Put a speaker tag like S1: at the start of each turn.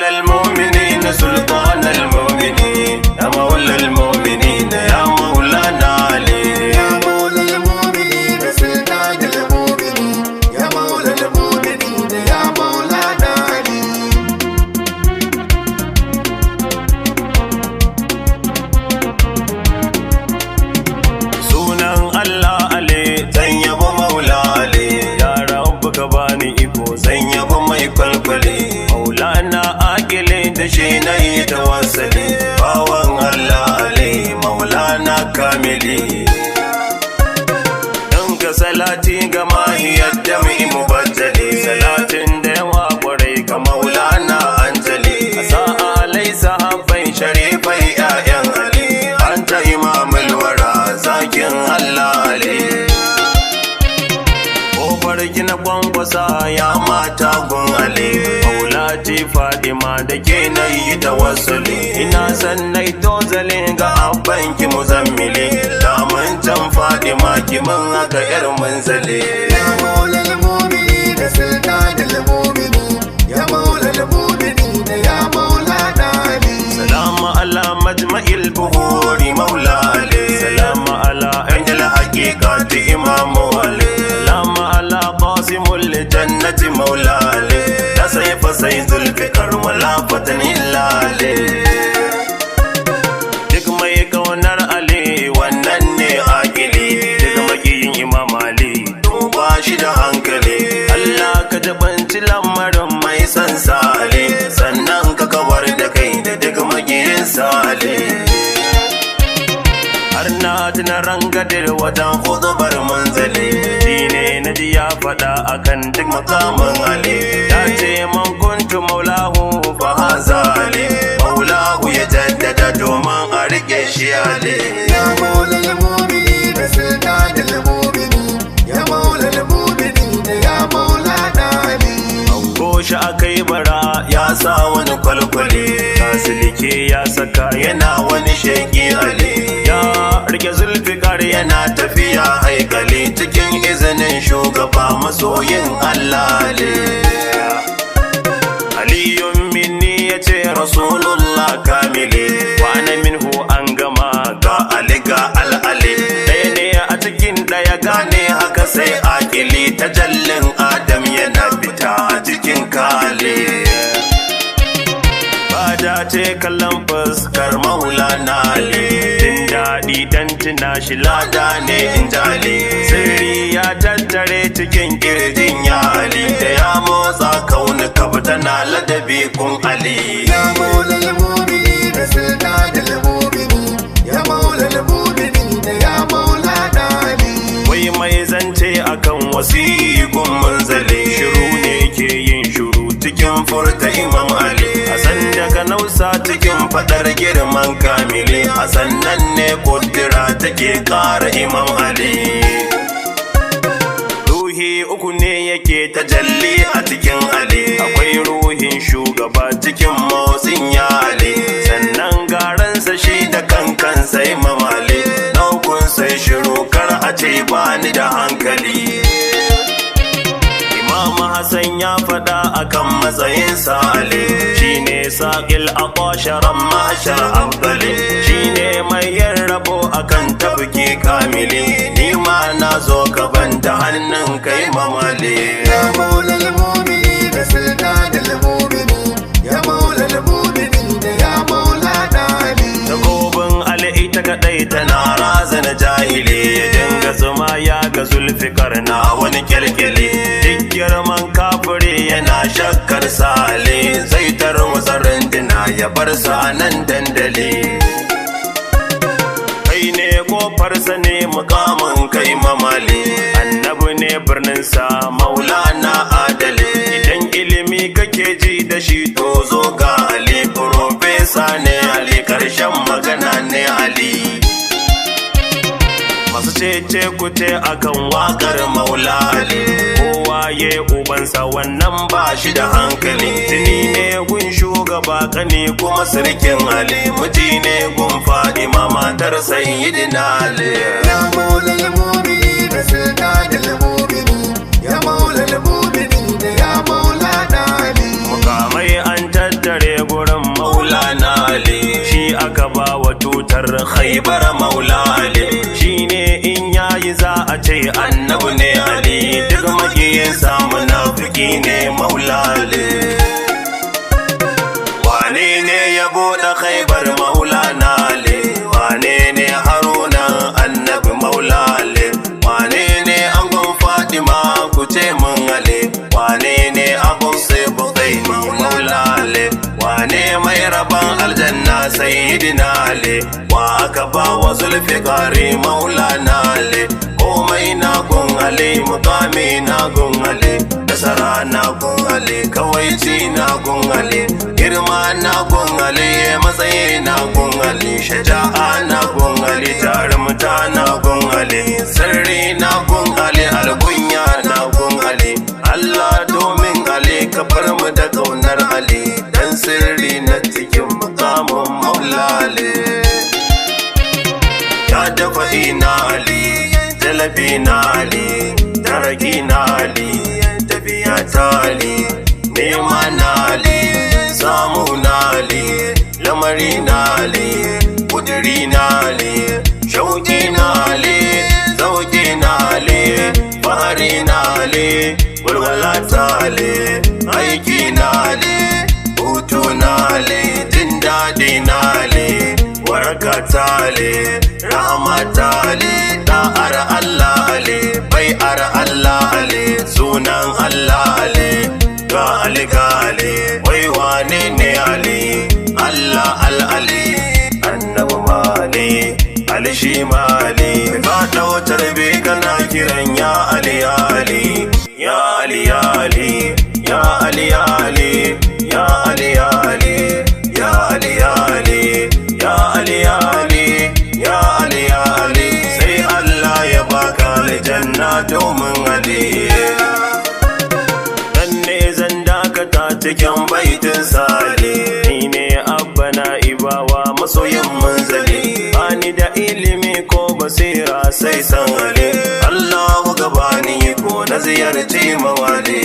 S1: للمؤمنين سلطان المؤمنين يا مولى المؤمنين يا مولانا علي
S2: يا مولى المؤمنين سلطان المؤمنين يا مولى المؤمنين يا مولانا علي
S1: sunan Allah Ali zan yabo maula Ali ya rabu ka bani iko zan yabo mai kwalkwali maulana akile da shi na yi tawassali bawan Allah Ali maulana kamili dan ka salati ga mahiyar jami'i mubaddali salatin da yawa kwarai ga maulana anjali asa alai sahabbai sharifai ya'yan Ali anta imamul wara zakin Allah Ali kofar gina kwankwasa ya mata gun Ali maulati Fadima da ke na yi tawassuli ina san nai tozali ga abbanki muzammili damun can Fadima ki mun haka yar munzali
S2: يا مولى المؤمنين سلطان المؤمنين يا مولى المؤمنين يا مولانا علي
S1: سلام على مجمع البهور مولا علي سلام على عند الحقيقة إمام علي سلام على قاسم الجنة مولا علي لا سيف سيد الفكر ولا فتن إلا علي duk mai kaunar Ali wannan ne akili duk makiyin Imam Ali duba shi da hankali Allah ka jabanci lamarin mai san Ali sannan ka kawar da kai da duk makiyin Ali har na tuna rangadar watan hudubar manzali shi ne na ji ya faɗa akan duk makaman Ali ya ce man kuntu maulahu fa haza Ali maulahu ya jaddada domin a rike shi Ali
S2: يا مولى المؤمنين سلطان المؤمنين يا مولى المؤمنين يا مولانا علي
S1: ko shi akai bara ya sa wani kwalkwali kasilike ya saka yana wani sheki Ali ya rike zulfikar yana tafiya haikali cikin izinin shugaba masoyin Allah Ali aliyun minni ya ce rasulullah kamili wane minhu an gama ga Ali ga al'ali ɗaya ne a cikin ɗaya gane haka sai akili tajallin adam yana fita a cikin kale bada ce kallon fuskar maulana Ali jin daɗi dan tuna shi lada ne in jali sirri ya tattare cikin kirjin ya Ali da ya motsa kauni kaba tana ladabi kun Ali
S2: يا مولى المؤمنين سلطان المؤمنين يا مولى المؤمنين يا مولانا علي
S1: wai mai zance akan wasiƙun munzali shiru ne ke yin shiru cikin furta Imam Ali Hassan daga nausa cikin fadar girman kamili Hassan nan ne kudura take ƙara Imam Ali ruhi uku ne yake tajalli a cikin Ali akwai ruhin shugaba cikin motsin ya Ali sannan garansa shi da kankansa Imam Ali naukun sai shiru kar a ce bani da hankali Imam Hassan ya faɗa akan matsayinsa Ali shine saqil aqasharan mashar afdali shine mai yin rabo akan tabki kamili ni ma na zo ka banta hannun kai mamali
S2: يا مولى المؤمنين سلطان المؤمنين يا مولى المؤمنين يا مولانا علي
S1: takobin Ali ita kadai tana razana jahili ya dinga zuma ya ga zulfikar na wani kyalkyali duk girman kafiri yana shakkar sale zai tarwatsa rundina ya bar sa nan dandali kai ne kofarsa ne mukamin kai mamali annabi ne birninsa maulana adali idan ilimi kake ji da shi to zo ga Ali profesa ne Ali karshen magana ne Ali masu cece kuce akan wakar maula Ali kowa ya ubansa wannan ba shi da hankali tuni ne gun shugaba kane kuma sirkin Ali miji ne gun Fadima matar sayyidina Ali
S2: يا مولى المؤمنين سلطان المؤمنين يا مولى المؤمنين يا مولانا علي
S1: mukamai an tattare kyautar Khaibar Maula Ali shine in yayi za a ce annabi ne Ali duk makiyin sa munafiki ne Maula Ali. Wane ne ya bude Khaibar Maulana Ali? Wane ne Haruna annabi Maula Ali? Wane ne angon Fatima ku ce mun Ali? Wane ne Abu Sibtaini Maula Ali? Wane mai rabon aljanna Sayyidina Ali? Wa aka ba wa Zulfikari Maulana Ali? Komai na gun Ali, mukami na gun Ali, nasara na gun Ali, kawaici na gun Ali, girma na gun Ali, matsayi na gun Ali, shaja'a na gun Ali, jarumta na gun Ali, sirri na gun Ali, alkunya na gun Ali. Allah domin Ali ka bar mu da kaunar Ali, dan sirri na cikin mukamin Maula Ali. Ya dafa ina Ali, jalabi na Ali, daraki na Ali, tafiya ta Ali, nema na Ali, samu na Ali, lamari na Ali, kudiri na Ali, shauki na Ali, zauki na Ali, fahari na Ali, walwala ta Ali, aiki na Ali, hutu na Ali, jin daɗi na Ali, waraka ta Ali, rahama ta Ali, da'ar Allah Ali, bai'ar Allah Ali, sunan Allah Ali, ga Ali ga Ali, wai wane ne Ali? Allah al-Ali, annabi mali, Ali shi mali, ka ɗau tarbe kana kiran ya Ali ya Ali, ya Ali ya Ali, ya Ali ya Ali, ya Ali ya Ali, ya Ali ya Ali, ya Ali ya Ali, ya Ali ya Ali, sai Allah ya baka aljanna domin Ali. Dan ne zan dakata cikin baitin sali, ni ne abba na ibawa masoyin manzali, bani da ilimi ko basira sai san Ali, Allahu gabani ko na ziyarci mawali.